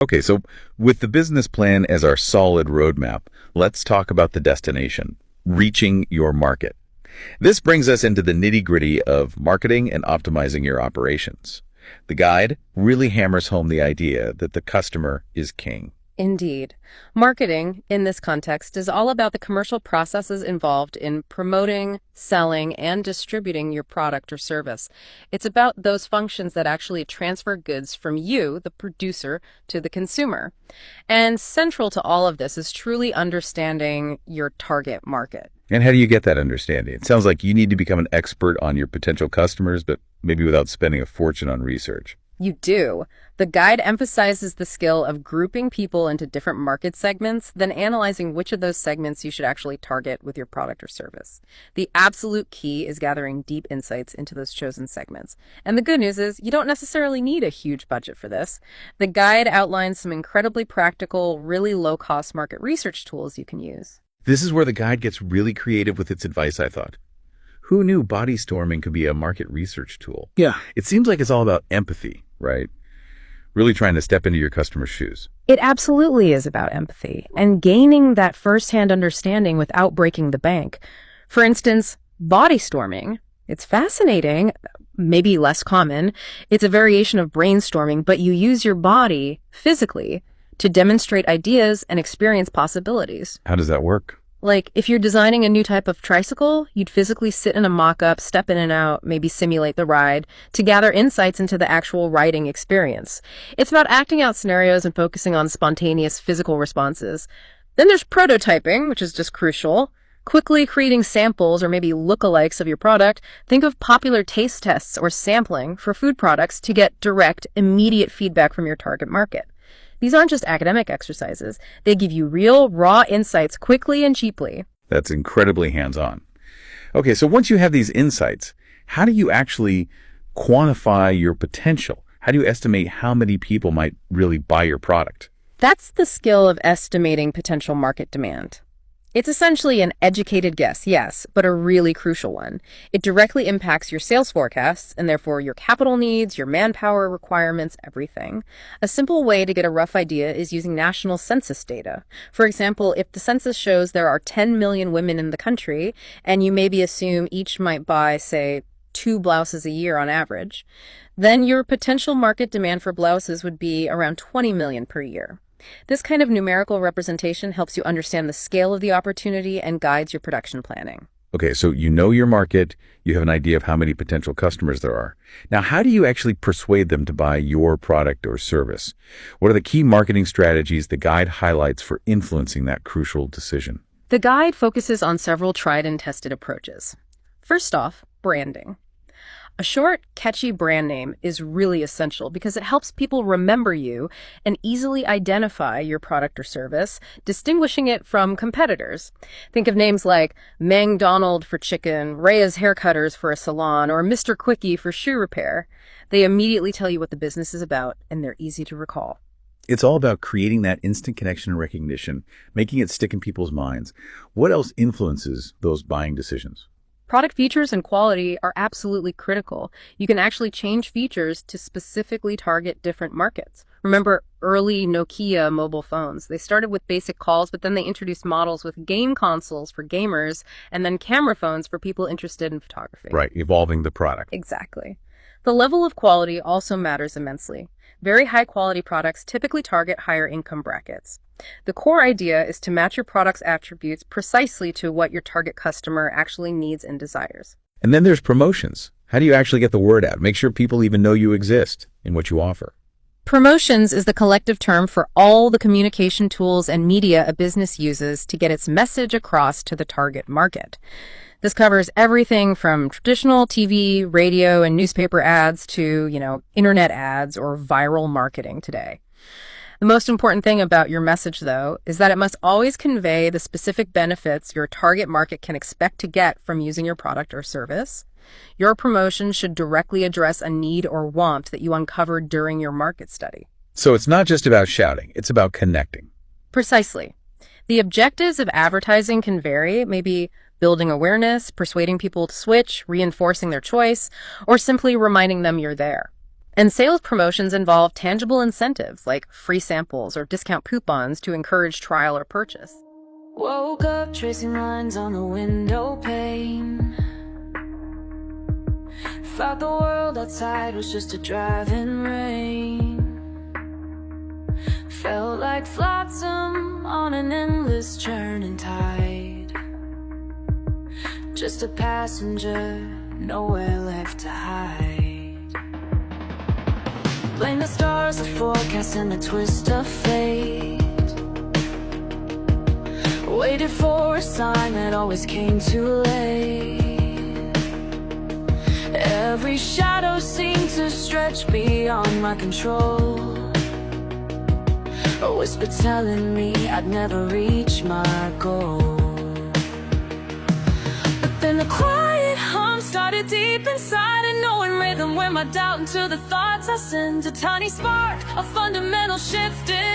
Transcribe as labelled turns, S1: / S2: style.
S1: Okay, so with the business plan as our solid roadmap, let's talk about the destination, reaching your market. This brings us into the nitty-gritty of marketing and optimizing your operations. The guide really hammers home the idea that the customer is king.
S2: Indeed. Marketing, in this context, is all about the commercial processes involved in promoting, selling, and distributing your product or service. It's about those functions that actually transfer goods from you, the producer, to the consumer. And central to all of this is truly understanding your target market.
S1: And how do you get that understanding? It sounds like you need to become an expert on your potential customers, but maybe without spending a fortune on research.
S2: You do. The guide emphasizes the skill of grouping people into different market segments, then analyzing which of those segments you should actually target with your product or service. The absolute key is gathering deep insights into those chosen segments. And the good news is you don't necessarily need a huge budget for this. The guide outlines some incredibly practical, really low-cost market research tools you can use.
S1: This is where the guide gets really creative with its advice, I thought. Who knew body storming could be a market research tool?
S3: Yeah.
S1: It seems like it's all about empathy, right? Really trying to step into your customer's shoes.
S2: It absolutely is about empathy and gaining that firsthand understanding without breaking the bank. For instance, body storming. It's fascinating, maybe less common. It's a variation of brainstorming, but you use your body physically to demonstrate ideas and experience possibilities.
S1: How does that work?
S2: Like, if you're designing a new type of tricycle, you'd physically sit in a mock-up, step in and out, maybe simulate the ride, to gather insights into the actual riding experience. It's about acting out scenarios and focusing on spontaneous physical responses. Then there's prototyping, which is just crucial. Quickly creating samples or maybe lookalikes of your product. Think of popular taste tests or sampling for food products to get direct, immediate feedback from your target market. These aren't just academic exercises. They give you real, raw insights quickly and cheaply.
S1: That's incredibly hands-on. Okay, so once you have these insights, how do you actually quantify your potential? How do you estimate how many people might really buy your product?
S2: That's the skill of estimating potential market demand. It's essentially an educated guess, yes, but a really crucial one. It directly impacts your sales forecasts and therefore your capital needs, your manpower requirements, everything. A simple way to get a rough idea is using national census data. For example, if the census shows there are 10 million women in the country, and you maybe assume each might buy, say, 2 blouses a year on average, then your potential market demand for blouses would be around 20 million per year. This kind of numerical representation helps you understand the scale of the opportunity and guides your production planning.
S1: Okay, so you know your market, you have an idea of how many potential customers there are. Now, how do you actually persuade them to buy your product or service? What are the key marketing strategies the guide highlights for influencing that crucial decision?
S2: The guide focuses on several tried and tested approaches. First off, branding. A short, catchy brand name is really essential because it helps people remember you and easily identify your product or service, distinguishing it from competitors. Think of names like Mang Donald for chicken, Rhea's Haircutters for a salon, or Mr. Quickie for shoe repair. They immediately tell you what the business is about, and they're easy to recall.
S1: It's all about creating that instant connection and recognition, making it stick in people's minds. What else influences those buying decisions?
S2: Product features and quality are absolutely critical. You can actually change features to specifically target different markets. Remember early Nokia mobile phones? They started with basic calls, but then they introduced models with game consoles for gamers and then camera phones for people interested in photography.
S1: Right, evolving the product.
S2: Exactly. The level of quality also matters immensely. Very high-quality products typically target higher income brackets. The core idea is to match your product's attributes precisely to what your target customer actually needs and desires.
S1: And then there's promotions. How do you actually get the word out? Make sure people even know you exist and what you offer.
S2: Promotions is the collective term for all the communication tools and media a business uses to get its message across to the target market. This covers everything from traditional TV, radio, and newspaper ads to, internet ads or viral marketing today. The most important thing about your message, though, is that it must always convey the specific benefits your target market can expect to get from using your product or service. Your promotion should directly address a need or want that you uncovered during your market study.
S1: So it's not just about shouting, it's about connecting.
S2: Precisely. The objectives of advertising can vary, maybe building awareness, persuading people to switch, reinforcing their choice, or simply reminding them you're there. And sales promotions involve tangible incentives like free samples or discount coupons to encourage trial or purchase.
S3: Woke up tracing lines on the window pane. Thought the world outside was just a driving rain. Felt like flotsam on an endless churning tide. Just a passenger, nowhere left to hide. Blame the stars, the forecast, and the twist of fate. Waited for a sign that always came too late. Every shadow seemed to stretch beyond my control. A whisper telling me I'd never reach my goal. But then the quiet hum started deep inside, and knowing rhythm where my doubt into the thoughts I sent. A tiny spark, a fundamental shift in